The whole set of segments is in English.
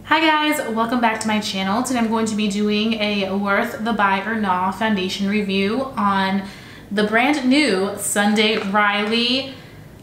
Hi guys, welcome back to my channel. Today I'm going to be doing a worth the buy or nah foundation review on the brand new Sunday Riley,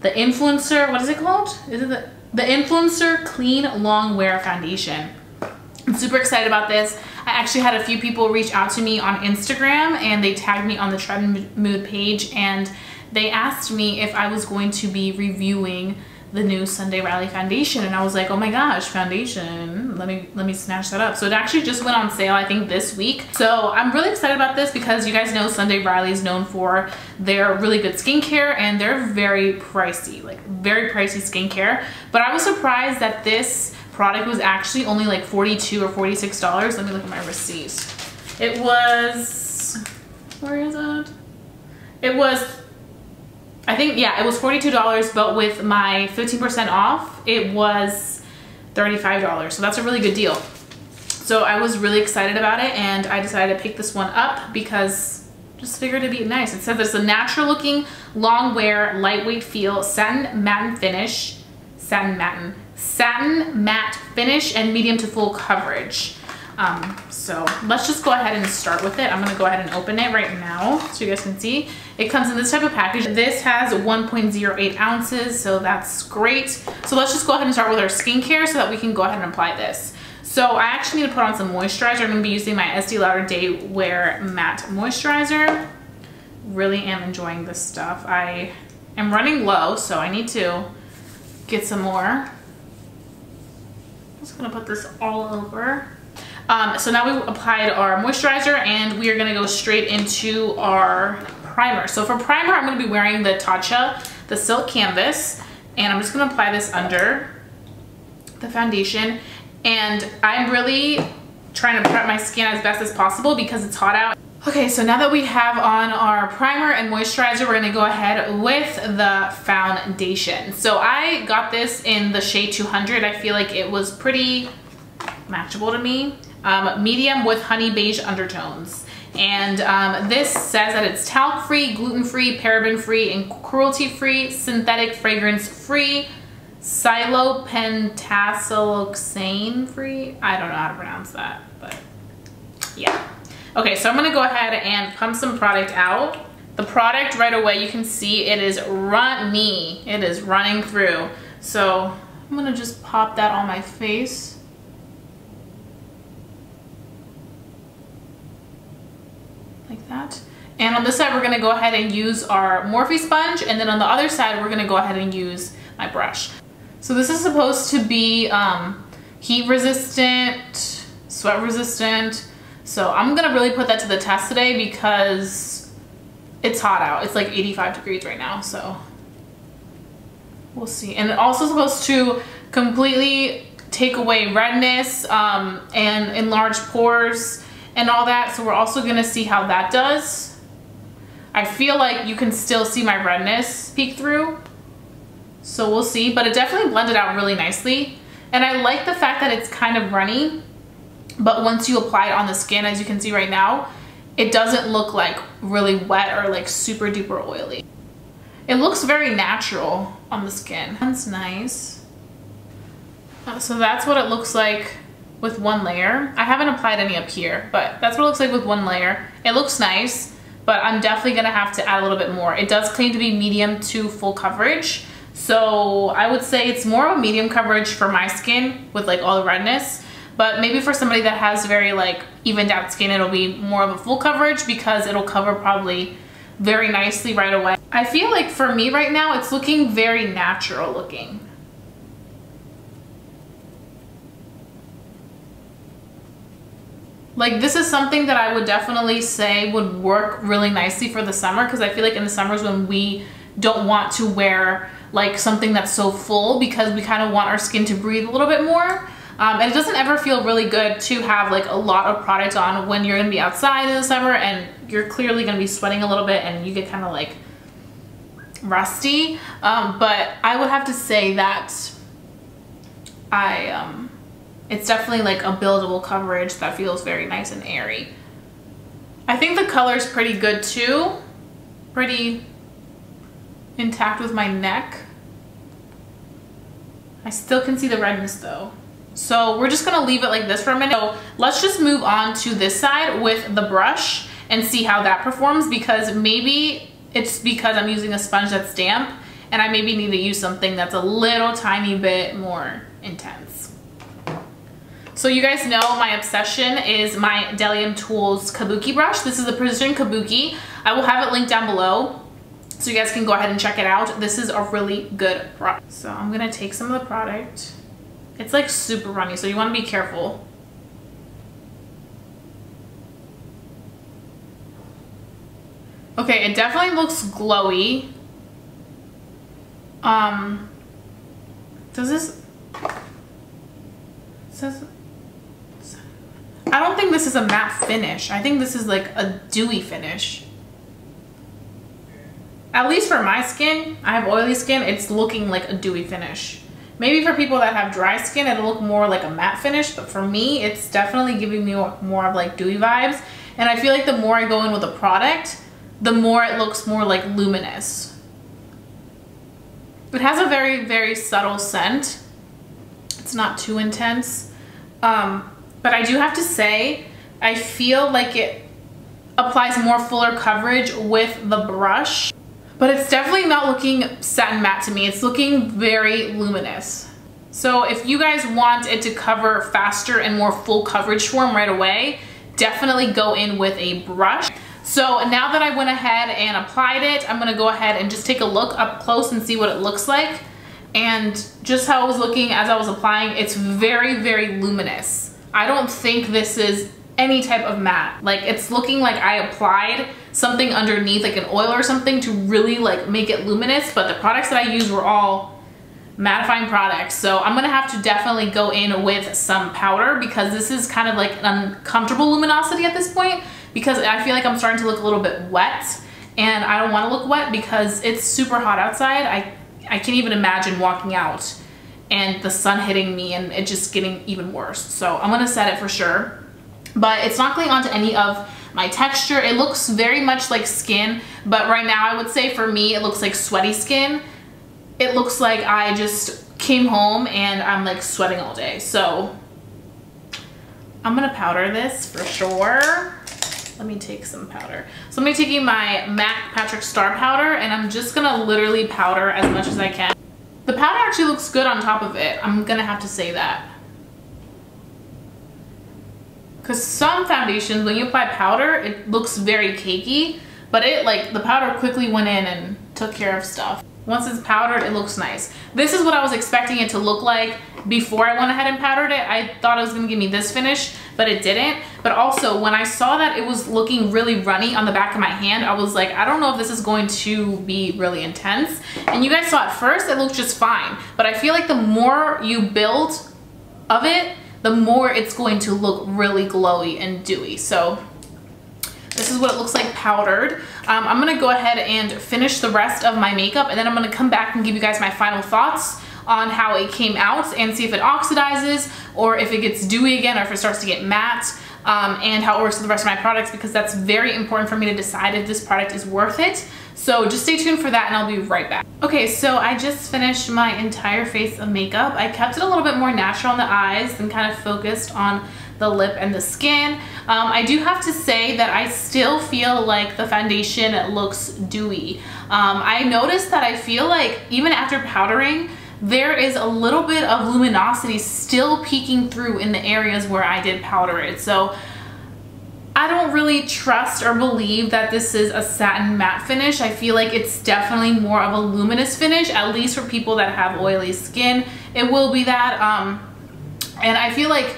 the Influencer, what is it called? Is it the Influencer Clean Long Wear Foundation. I'm super excited about this. I actually had a few people reach out to me on Instagram and they tagged me on the Trend Mood page and they asked me if I was going to be reviewing the new Sunday Riley foundation, and I was like, oh my gosh, foundation, let me snatch that up. So it actually just went on sale, I think this week. So I'm really excited about this because you guys know Sunday Riley is known for their really good skincare and they're very pricey, like very pricey skincare. But I was surprised that this product was actually only like $42 or $46. Let me look at my receipt. It was, where is it? It was, I think, yeah, it was $42, but with my 15% off, it was $35. So that's a really good deal. So I was really excited about it and I decided to pick this one up because just figured it'd be nice. It says it's a natural looking, long wear, lightweight feel, satin matte finish, satin matte finish, and medium to full coverage. So let's just go ahead and start with it. I'm gonna go ahead and open it right now so you guys can see. It comes in this type of package. This has 1.08 ounces, so that's great. So let's just go ahead and start with our skincare so that we can go ahead and apply this. So I actually need to put on some moisturizer. I'm gonna be using my Estee Lauder Day Wear Matte Moisturizer. Really am enjoying this stuff. I am running low, so I need to get some more. I'm just gonna put this all over. So now we've applied our moisturizer and we are gonna go straight into our primer. So for primer, I'm gonna be wearing the Tatcha, the Silk Canvas, and I'm just gonna apply this under the foundation. And I'm really trying to prep my skin as best as possible because it's hot out. Okay, so now that we have on our primer and moisturizer, we're gonna go ahead with the foundation. So I got this in the shade 200. I feel like it was pretty matchable to me. Medium with honey beige undertones. And this says that it's talc-free, gluten-free, paraben-free, and cruelty-free, synthetic fragrance-free, silopentasiloxane-free. I don't know how to pronounce that, but yeah. Okay, so I'm gonna go ahead and pump some product out. The product right away, you can see it is runny. It is running through. So I'm gonna just pop that on my face. Like that. And on this side, we're gonna go ahead and use our Morphe sponge, and then on the other side, we're gonna go ahead and use my brush. So this is supposed to be heat resistant, sweat resistant. So I'm gonna really put that to the test today because it's hot out. It's like 85 degrees right now, so we'll see. And it's also supposed to completely take away redness and enlarge pores and all that. So we're also gonna see how that does. I feel like you can still see my redness peek through. So we'll see, but it definitely blended out really nicely. And I like the fact that it's kind of runny, but once you apply it on the skin, as you can see right now, it doesn't look like really wet or like super duper oily. It looks very natural on the skin. That's nice. So that's what it looks like with one layer. I haven't applied any up here, but that's what it looks like with one layer. It looks nice, but I'm definitely gonna have to add a little bit more. It does claim to be medium to full coverage. So I would say it's more of a medium coverage for my skin with like all the redness, but maybe for somebody that has very like evened out skin, it'll be more of a full coverage because it'll cover probably very nicely right away. I feel like for me right now, it's looking very natural looking. Like this is something that I would definitely say would work really nicely for the summer, because I feel like in the summers when we don't want to wear like something that's so full because we kind of want our skin to breathe a little bit more. And it doesn't ever feel really good to have like a lot of product on when you're gonna be outside in the summer and you're clearly gonna be sweating a little bit and you get kind of like rusty. But I would have to say that it's definitely like a buildable coverage that feels very nice and airy. I think the color is pretty good too. Pretty intact with my neck. I still can see the redness though. So we're just gonna leave it like this for a minute. So let's just move on to this side with the brush and see how that performs, because maybe it's because I'm using a sponge that's damp and I maybe need to use something that's a little tiny bit more intense. So you guys know my obsession is my Delium Tools Kabuki brush. This is the Precision Kabuki. I will have it linked down below so you guys can go ahead and check it out. This is a really good brush. So I'm gonna take some of the product. It's like super runny, so you wanna be careful. Okay, it definitely looks glowy. Does this, I don't think this is a matte finish. I think this is like a dewy finish. At least for my skin, I have oily skin, it's looking like a dewy finish. Maybe for people that have dry skin, it'll look more like a matte finish, but for me, it's definitely giving me more of like dewy vibes. And I feel like the more I go in with a product, the more it looks more like luminous. It has a very, very subtle scent. It's not too intense. But I do have to say, I feel like it applies more fuller coverage with the brush, but it's definitely not looking satin matte to me. It's looking very luminous. So if you guys want it to cover faster and more full coverage form right away, definitely go in with a brush. So now that I went ahead and applied it, I'm gonna go ahead and just take a look up close and see what it looks like. And just how it was looking as I was applying, it's very, very luminous. I don't think this is any type of matte. Like, it's looking like I applied something underneath, like an oil or something, to really like make it luminous, but the products that I used were all mattifying products. So I'm gonna have to definitely go in with some powder, because this is kind of like an uncomfortable luminosity at this point, because I feel like I'm starting to look a little bit wet, and I don't want to look wet because it's super hot outside. I can't even imagine walking out and the sun hitting me and it just getting even worse. So I'm gonna set it for sure, but it's not going onto any of my texture. It looks very much like skin, but right now I would say for me it looks like sweaty skin. It looks like I just came home and I'm like sweating all day. So I'm gonna powder this for sure. Let me take some powder. So I'm gonna be taking my MAC Patrick Star powder, and I'm just gonna literally powder as much as I can. The powder actually looks good on top of it. I'm gonna have to say that. Because some foundations, when you apply powder, it looks very cakey, but the powder quickly went in and took care of stuff. Once it's powdered, it looks nice. This is what I was expecting it to look like before I went ahead and powdered it. I thought it was gonna give me this finish, but it didn't. But also, when I saw that it was looking really runny on the back of my hand, I was like, I don't know if this is going to be really intense. And you guys saw at first, it looked just fine. But I feel like the more you build of it, the more it's going to look really glowy and dewy. So this is what it looks like powdered. I'm gonna go ahead and finish the rest of my makeup, and then I'm gonna come back and give you guys my final thoughts on how it came out and see if it oxidizes or if it gets dewy again or if it starts to get matte, and how it works with the rest of my products, because that's very important for me to decide if this product is worth it. So just stay tuned for that and I'll be right back. Okay, so I just finished my entire face of makeup. I kept it a little bit more natural on the eyes and kind of focused on the lip and the skin. I do have to say that I still feel like the foundation looks dewy. I noticed that I feel like even after powdering, there is a little bit of luminosity still peeking through in the areas where I did powder it. So I don't really trust or believe that this is a satin matte finish. I feel like it's definitely more of a luminous finish, at least for people that have oily skin. It will be that. And I feel like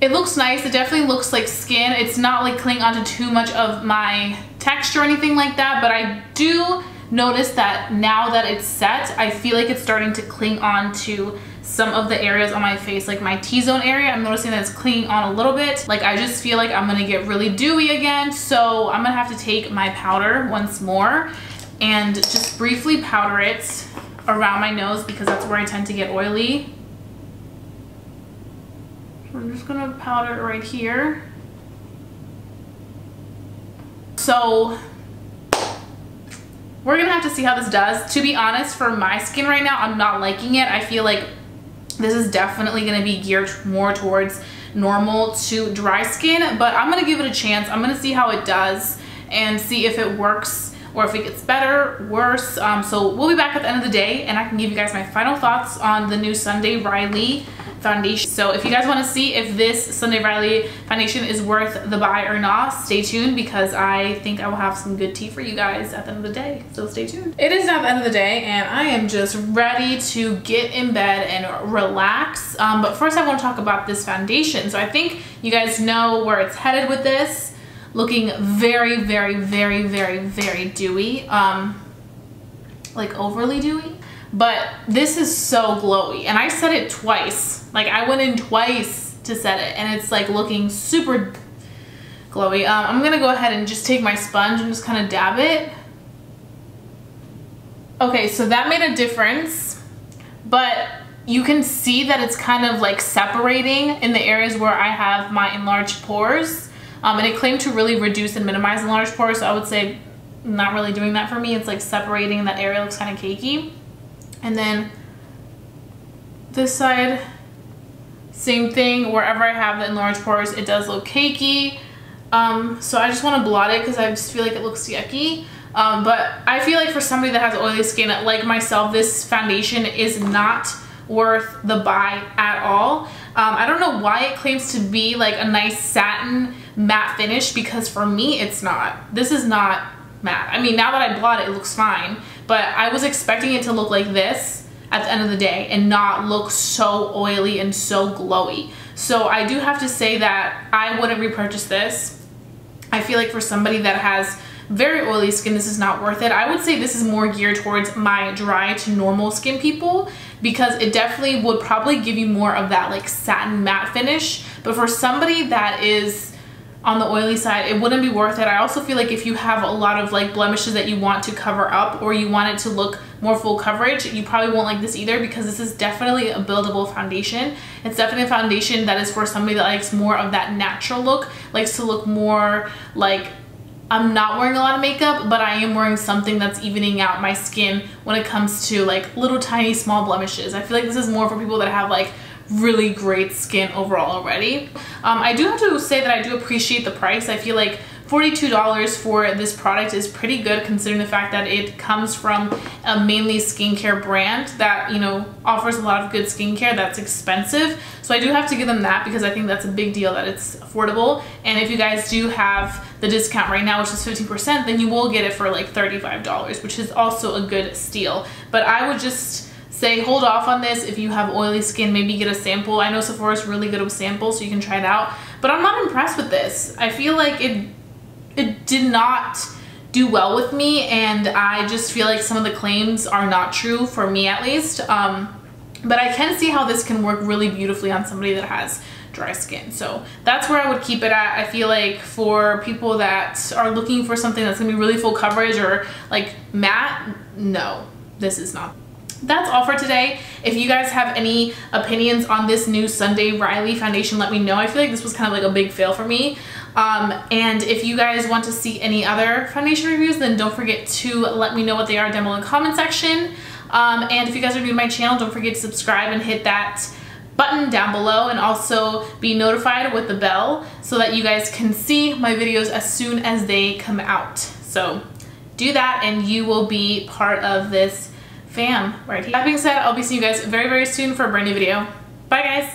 it looks nice. It definitely looks like skin. It's not like clinging onto too much of my texture or anything like that, but I do notice that now that it's set, I feel like it's starting to cling on to some of the areas on my face, like my T-zone area. I'm noticing that it's clinging on a little bit. Like, I just feel like I'm gonna get really dewy again, so I'm gonna have to take my powder once more and just briefly powder it around my nose, because that's where I tend to get oily. So I'm just gonna powder it right here. So we're gonna have to see how this does. To be honest, for my skin right now, I'm not liking it. I feel like This is definitely going to be geared more towards normal to dry skin, but I'm going to give it a chance. I'm going to see how it does and see if it works or if it gets better, worse. So we'll be back at the end of the day and I can give you guys my final thoughts on the new Sunday Riley foundation. So if you guys want to see if this Sunday Riley foundation is worth the buy or not, stay tuned, because I think I will have some good tea for you guys at the end of the day. So stay tuned. It is now the end of the day and I am just ready to get in bed and relax. But first I want to talk about this foundation. So I think you guys know where it's headed with this. Looking very, very, very, very, very dewy. Like overly dewy. But this is so glowy, and I set it twice. Like I went in twice to set it and it's like looking super glowy. I'm gonna go ahead and just take my sponge and just kind of dab it. Okay, so that made a difference, but you can see that it's kind of like separating in the areas where I have my enlarged pores. And it claimed to really reduce and minimize enlarged pores, so I would say not really doing that for me. It's like separating, that area looks kind of cakey. And then this side, same thing. Wherever I have the enlarged pores, it does look cakey. So I just want to blot it because I just feel like it looks yucky. But I feel like for somebody that has oily skin like myself, this foundation is not worth the buy at all. I don't know why it claims to be like a nice satin matte finish, because for me it's not. This is not matte. I mean, now that I blot it, it looks fine, but I was expecting it to look like this at the end of the day and not look so oily and so glowy. So I do have to say that I wouldn't repurchase this. I feel like for somebody that has very oily skin, this is not worth it. I would say this is more geared towards my dry to normal skin people, because it definitely would probably give you more of that like satin matte finish. But for somebody that is on the oily side, it wouldn't be worth it. I also feel like if you have a lot of like blemishes that you want to cover up, or you want it to look more full coverage, you probably won't like this either, because this is definitely a buildable foundation. It's definitely a foundation that is for somebody that likes more of that natural look, likes to look more like I'm not wearing a lot of makeup, but I am wearing something that's evening out my skin when it comes to like little tiny small blemishes. I feel like this is more for people that have like really great skin overall already. I do have to say that I do appreciate the price. I feel like $42 for this product is pretty good, considering the fact that it comes from a mainly skincare brand that, you know, offers a lot of good skincare that's expensive. So I do have to give them that, because I think that's a big deal that it's affordable. And if you guys do have the discount right now, which is 15%, then you will get it for like $35, which is also a good steal. But I would just say hold off on this. If you have oily skin, maybe get a sample. I know Sephora is really good with samples, so you can try it out. But I'm not impressed with this. I feel like it did not do well with me, and I just feel like some of the claims are not true, for me at least. But I can see how this can work really beautifully on somebody that has dry skin. So that's where I would keep it at. I feel like for people that are looking for something that's gonna be really full coverage or like matte, no, this is not. That's all for today. If you guys have any opinions on this new Sunday Riley foundation, let me know. I feel like this was kind of like a big fail for me. And if you guys want to see any other foundation reviews, then don't forget to let me know what they are down below in the comment section. And if you guys are new to my channel, don't forget to subscribe and hit that button down below, and also be notified with the bell so that you guys can see my videos as soon as they come out. So do that and you will be part of this fam right here. That being said, I'll be seeing you guys very, very soon for a brand new video. Bye guys.